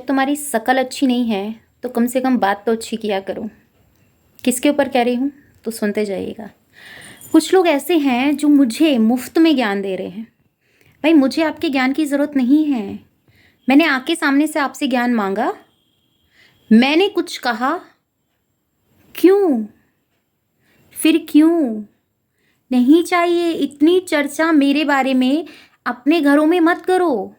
जब तुम्हारी शकल अच्छी नहीं है तो कम से कम बात तो अच्छी किया करो। किसके ऊपर कह रही हूँ तो सुनते जाइएगा। कुछ लोग ऐसे हैं जो मुझे मुफ्त में ज्ञान दे रहे हैं। भाई मुझे आपके ज्ञान की ज़रूरत नहीं है। मैंने आके सामने से आपसे ज्ञान मांगा, मैंने कुछ कहा, क्यों? फिर क्यों? नहीं चाहिए इतनी चर्चा मेरे बारे में। अपने घरों में मत करो,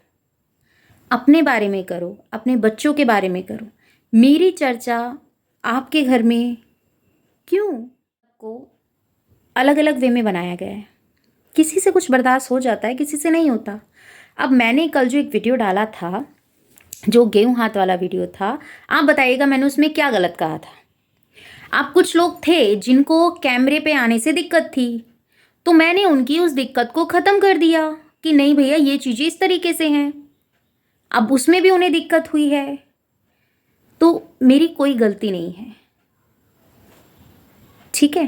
अपने बारे में करो, अपने बच्चों के बारे में करो। मेरी चर्चा आपके घर में क्यों? को अलग अलग वे में बनाया गया है। किसी से कुछ बर्दाश्त हो जाता है, किसी से नहीं होता। अब मैंने कल जो एक वीडियो डाला था, जो गेहूं हाथ वाला वीडियो था, आप बताइएगा मैंने उसमें क्या गलत कहा था। आप कुछ लोग थे जिनको कैमरे पे आने से दिक्कत थी, तो मैंने उनकी उस दिक्कत को ख़त्म कर दिया कि नहीं भैया ये चीज़ें इस तरीके से हैं। अब उसमें भी उन्हें दिक्कत हुई है, तो मेरी कोई गलती नहीं है, ठीक है।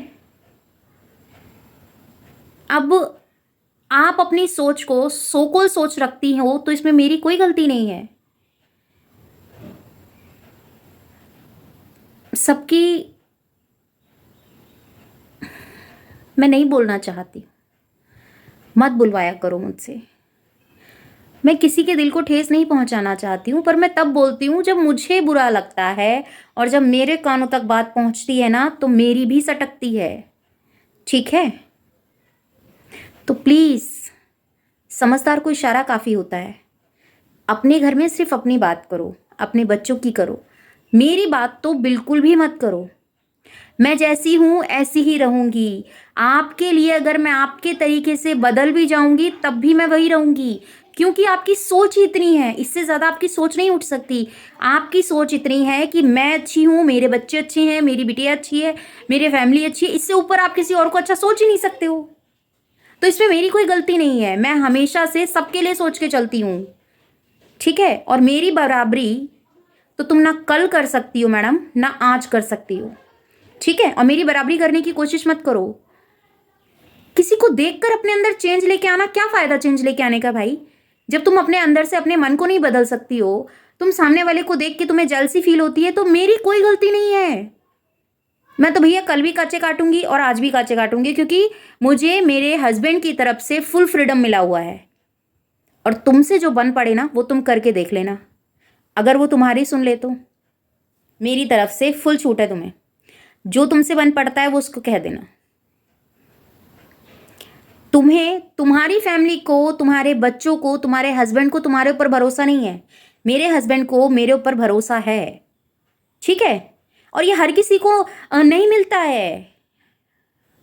अब आप अपनी सोच को सोकोल सोच रखती हो तो इसमें मेरी कोई गलती नहीं है। सबकी मैं नहीं बोलना चाहती, मत बुलवाया करो मुझसे। मैं किसी के दिल को ठेस नहीं पहुंचाना चाहती हूँ, पर मैं तब बोलती हूँ जब मुझे बुरा लगता है, और जब मेरे कानों तक बात पहुंचती है ना तो मेरी भी सटकती है, ठीक है। तो प्लीज़ समझदार को इशारा काफ़ी होता है। अपने घर में सिर्फ अपनी बात करो, अपने बच्चों की करो, मेरी बात तो बिल्कुल भी मत करो। मैं जैसी हूँ ऐसी ही रहूँगी। आपके लिए अगर मैं आपके तरीके से बदल भी जाऊँगी तब भी मैं वही रहूँगी, क्योंकि आपकी सोच ही इतनी है। इससे ज़्यादा आपकी सोच नहीं उठ सकती। आपकी सोच इतनी है कि मैं अच्छी हूँ, मेरे बच्चे अच्छे हैं, मेरी बिटिया अच्छी है, मेरी फैमिली अच्छी है। इससे ऊपर आप किसी और को अच्छा सोच ही नहीं सकते हो। तो इसमें मेरी कोई गलती नहीं है। मैं हमेशा से सबके लिए सोच के चलती हूँ, ठीक है। और मेरी बराबरी तो तुम ना कल कर सकती हो मैडम, ना आज कर सकती हो, ठीक है। और मेरी बराबरी करने की कोशिश मत करो। किसी को देखकर अपने अंदर चेंज लेके आना, क्या फायदा चेंज लेके आने का भाई, जब तुम अपने अंदर से अपने मन को नहीं बदल सकती हो। तुम सामने वाले को देख के तुम्हें जेलसी फील होती है, तो मेरी कोई गलती नहीं है। मैं तो भैया कल भी कांचे काटूंगी और आज भी कांचे काटूंगी, क्योंकि मुझे मेरे हस्बैंड की तरफ से फुल फ्रीडम मिला हुआ है। और तुमसे जो बन पड़े ना वो तुम करके देख लेना। अगर वो तुम्हारी सुन ले तो मेरी तरफ से फुल छूट है तुम्हें। जो तुमसे बन पड़ता है वो उसको कह देना। तुम्हें, तुम्हारी फैमिली को, तुम्हारे बच्चों को, तुम्हारे हस्बैंड को तुम्हारे ऊपर भरोसा नहीं है। मेरे हस्बैंड को मेरे ऊपर भरोसा है, ठीक है। और ये हर किसी को नहीं मिलता है।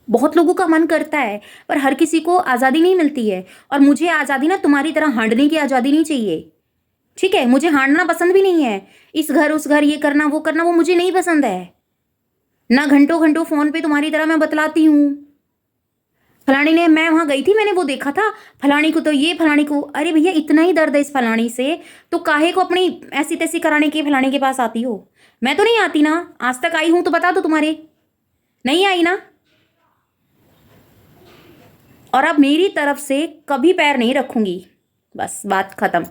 बहुत लोगों का मन करता है, पर हर किसी को आज़ादी नहीं मिलती है। और मुझे आज़ादी ना तुम्हारी तरह हांडने की आज़ादी नहीं चाहिए, ठीक है। मुझे हांडना पसंद भी नहीं है। इस घर उस घर, ये करना वो मुझे नहीं पसंद है। ना घंटों घंटों फोन पे तुम्हारी तरह मैं बतलाती हूँ, फलानी ने, मैं वहां गई थी, मैंने वो देखा था, फलानी को तो ये, फलानी को। अरे भैया इतना ही दर्द है इस फलानी से, तो काहे को अपनी ऐसी तैसी कराने के फलाने के पास आती हो। मैं तो नहीं आती ना, आज तक आई हूं तो बता दो तुम्हारे, नहीं आई ना। और अब मेरी तरफ से कभी पैर नहीं रखूंगी, बस बात खत्म।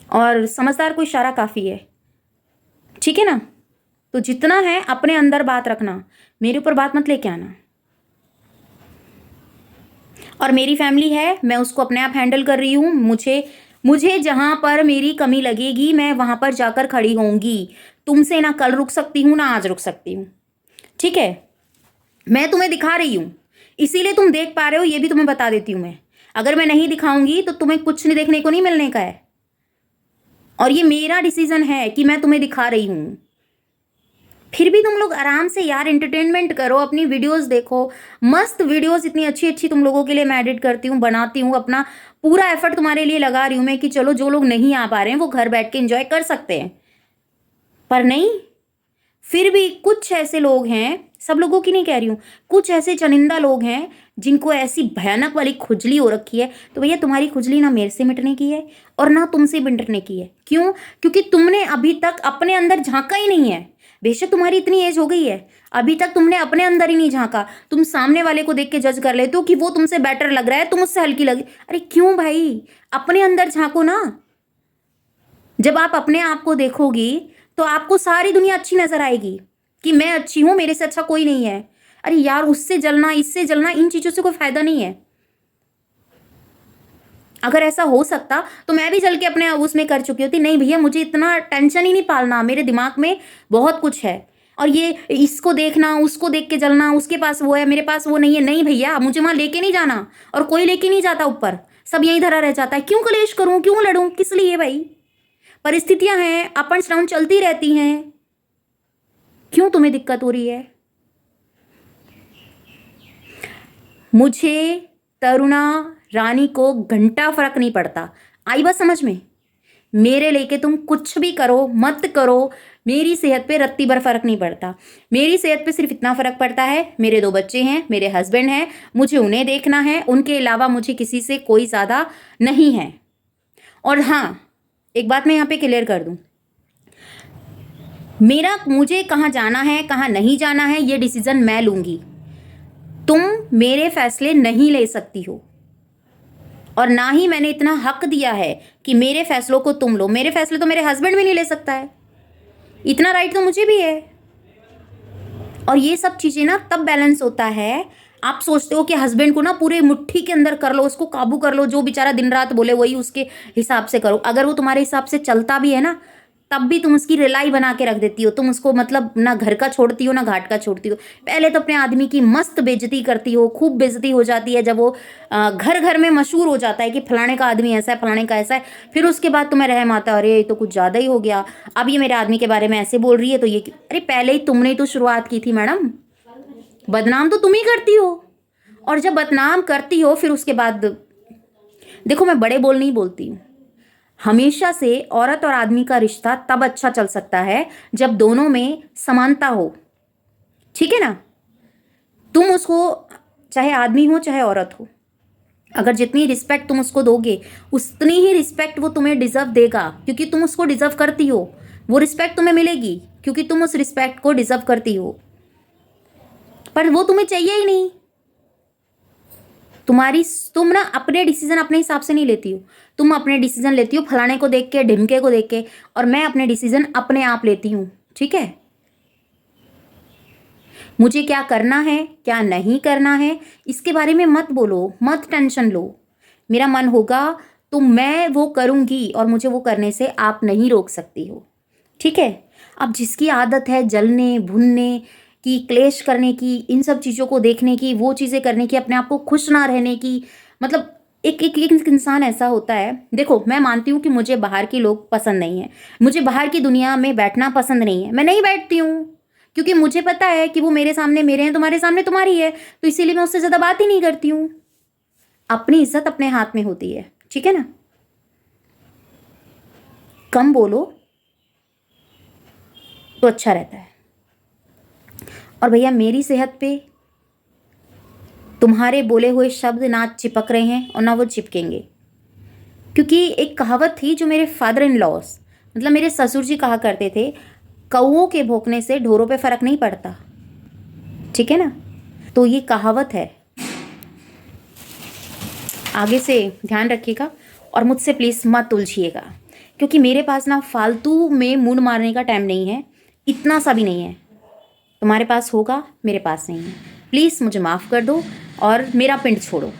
और समझदार को इशारा काफ़ी है, ठीक है ना। तो जितना है अपने अंदर बात रखना, मेरे ऊपर बात मत लेके आना। और मेरी फैमिली है, मैं उसको अपने आप हैंडल कर रही हूँ। मुझे जहाँ पर मेरी कमी लगेगी मैं वहाँ पर जाकर खड़ी होंगी। तुमसे ना कल रुक सकती हूँ ना आज रुक सकती हूँ, ठीक है। मैं तुम्हें दिखा रही हूँ, इसीलिए तुम देख पा रहे हो, ये भी तुम्हें बता देती हूँ मैं। अगर मैं नहीं दिखाऊंगी तो तुम्हें कुछ नहीं देखने को नहीं मिलने का है। और ये मेरा डिसीजन है कि मैं तुम्हें दिखा रही हूँ। फिर भी तुम लोग आराम से यार एंटरटेनमेंट करो, अपनी वीडियोस देखो। मस्त वीडियोस इतनी अच्छी अच्छी तुम लोगों के लिए मैं एडिट करती हूँ, बनाती हूँ। अपना पूरा एफर्ट तुम्हारे लिए लगा रही हूँ मैं कि चलो जो लोग नहीं आ पा रहे हैं वो घर बैठ के एंजॉय कर सकते हैं। पर नहीं, फिर भी कुछ ऐसे लोग हैं, सब लोगों की नहीं कह रही हूँ, कुछ ऐसे चनिंदा लोग हैं जिनको ऐसी भयानक वाली खुजली हो रखी है। तो भैया तुम्हारी खुजली ना मेरे से मिटने की है और ना तुमसे मिटने की है। क्यों? क्योंकि तुमने अभी तक अपने अंदर झांका ही नहीं है। बेशक तुम्हारी इतनी एज हो गई है, अभी तक तुमने अपने अंदर ही नहीं झांका। तुम सामने वाले को देख के जज कर लेते हो कि वो तुमसे बेटर लग रहा है, तुम उससे हल्की लगी। अरे क्यों भाई, अपने अंदर झांको ना। जब आप अपने आप को देखोगी तो आपको सारी दुनिया अच्छी नजर आएगी कि मैं अच्छी हूं, मेरे से अच्छा कोई नहीं है। अरे यार, उससे जलना, इससे जलना, इन चीजों से कोई फायदा नहीं है। अगर ऐसा हो सकता तो मैं भी जल के अपने उसमें कर चुकी होती। नहीं भैया, मुझे इतना टेंशन ही नहीं पालना, मेरे दिमाग में बहुत कुछ है। और ये इसको देखना, उसको देख के जलना, उसके पास वो है, मेरे पास वो नहीं है। नहीं भैया, मुझे वहां लेके नहीं जाना, और कोई लेके नहीं जाता ऊपर, सब यहीं धरा रह जाता है। क्यों कलेश करूं, क्यों लड़ूं, किस लिए भाई? परिस्थितियां हैं, अप एंड डाउन चलती रहती हैं, क्यों तुम्हें दिक्कत हो रही है? मुझे तरुणा रानी को घंटा फर्क नहीं पड़ता। आई बात समझ में? मेरे लेके तुम कुछ भी करो मत करो, मेरी सेहत पे रत्ती भर फर्क नहीं पड़ता। मेरी सेहत पे सिर्फ इतना फर्क पड़ता है, मेरे 2 बच्चे हैं, मेरे हस्बैंड हैं, मुझे उन्हें देखना है, उनके अलावा मुझे किसी से कोई ज़्यादा नहीं है। और हाँ, एक बात मैं यहाँ पे क्लियर कर दूँ, मुझे कहाँ जाना है कहाँ नहीं जाना है ये डिसीजन मैं लूँगी। तुम मेरे फैसले नहीं ले सकती हो, और ना ही मैंने इतना हक दिया है कि मेरे फैसलों को तुम लो। मेरे फैसले तो मेरे हस्बैंड भी नहीं ले सकता है, इतना राइट तो मुझे भी है। और ये सब चीज़ें ना तब बैलेंस होता है, आप सोचते हो कि हस्बैंड को ना पूरे मुट्ठी के अंदर कर लो, उसको काबू कर लो, जो बेचारा दिन रात बोले वही उसके हिसाब से करो। अगर वो तुम्हारे हिसाब से चलता भी है ना, तब भी तुम उसकी रिलाई बना के रख देती हो। तुम उसको मतलब ना घर का छोड़ती हो ना घाट का छोड़ती हो। पहले तो अपने आदमी की मस्त बेइज्जती करती हो, खूब बेइज्जती हो जाती है जब वो घर घर में मशहूर हो जाता है कि फलाने का आदमी ऐसा है, फलाने का ऐसा है। फिर उसके बाद तुम्हें रहम आता है, अरे ये तो कुछ ज़्यादा ही हो गया, अब ये मेरे आदमी के बारे में ऐसे बोल रही है तो ये अरे पहले ही तुमने ही तो शुरुआत की थी मैडम, बदनाम तो तुम ही करती हो। और जब बदनाम करती हो फिर उसके बाद देखो, मैं बड़े बोल नहीं बोलती हूँ। हमेशा से औरत और आदमी का रिश्ता तब अच्छा चल सकता है जब दोनों में समानता हो, ठीक है ना? तुम उसको, चाहे आदमी हो चाहे औरत हो, अगर जितनी रिस्पेक्ट तुम उसको दोगे उतनी ही रिस्पेक्ट वो तुम्हें डिजर्व देगा, क्योंकि तुम उसको डिजर्व करती हो। वो रिस्पेक्ट तुम्हें मिलेगी क्योंकि तुम उस रिस्पेक्ट को डिजर्व करती हो। पर वो तुम्हें चाहिए ही नहीं। तुम ना अपने डिसीजन अपने हिसाब से नहीं लेती हो, तुम अपने डिसीजन लेती हो फलाने को देख के, ढिमके को देख के, और मैं अपने डिसीजन अपने आप लेती हूँ, ठीक है? मुझे क्या करना है क्या नहीं करना है इसके बारे में मत बोलो, मत टेंशन लो। मेरा मन होगा तो मैं वो करूँगी, और मुझे वो करने से आप नहीं रोक सकती हो, ठीक है? अब जिसकी आदत है जलने भुनने की, क्लेश करने की, इन सब चीज़ों को देखने की, वो चीज़ें करने की, अपने आप को खुश ना रहने की, मतलब एक इंसान ऐसा होता है। देखो, मैं मानती हूँ कि मुझे बाहर के लोग पसंद नहीं है, मुझे बाहर की दुनिया में बैठना पसंद नहीं है, मैं नहीं बैठती हूँ, क्योंकि मुझे पता है कि वो मेरे सामने मेरे हैं, तुम्हारे सामने तुम्हारी है, तो इसीलिए मैं उससे ज़्यादा बात ही नहीं करती हूँ। अपनी इज्जत अपने हाथ में होती है, ठीक है ना? कम बोलो तो अच्छा रहता है। और भैया, मेरी सेहत पे तुम्हारे बोले हुए शब्द ना चिपक रहे हैं और ना वो चिपकेंगे, क्योंकि एक कहावत थी जो मेरे फादर इन लॉस, मतलब मेरे ससुर जी कहा करते थे, कौओं के भौंकने से ढोरों पे फर्क नहीं पड़ता, ठीक है ना? तो ये कहावत है, आगे से ध्यान रखिएगा और मुझसे प्लीज़ मत उलझिएगा, क्योंकि मेरे पास ना फालतू में मूड मारने का टाइम नहीं है, इतना सा भी नहीं है। तुम्हारे पास होगा, मेरे पास नहीं है। प्लीज़ मुझे माफ़ कर दो और मेरा पिंड छोड़ो।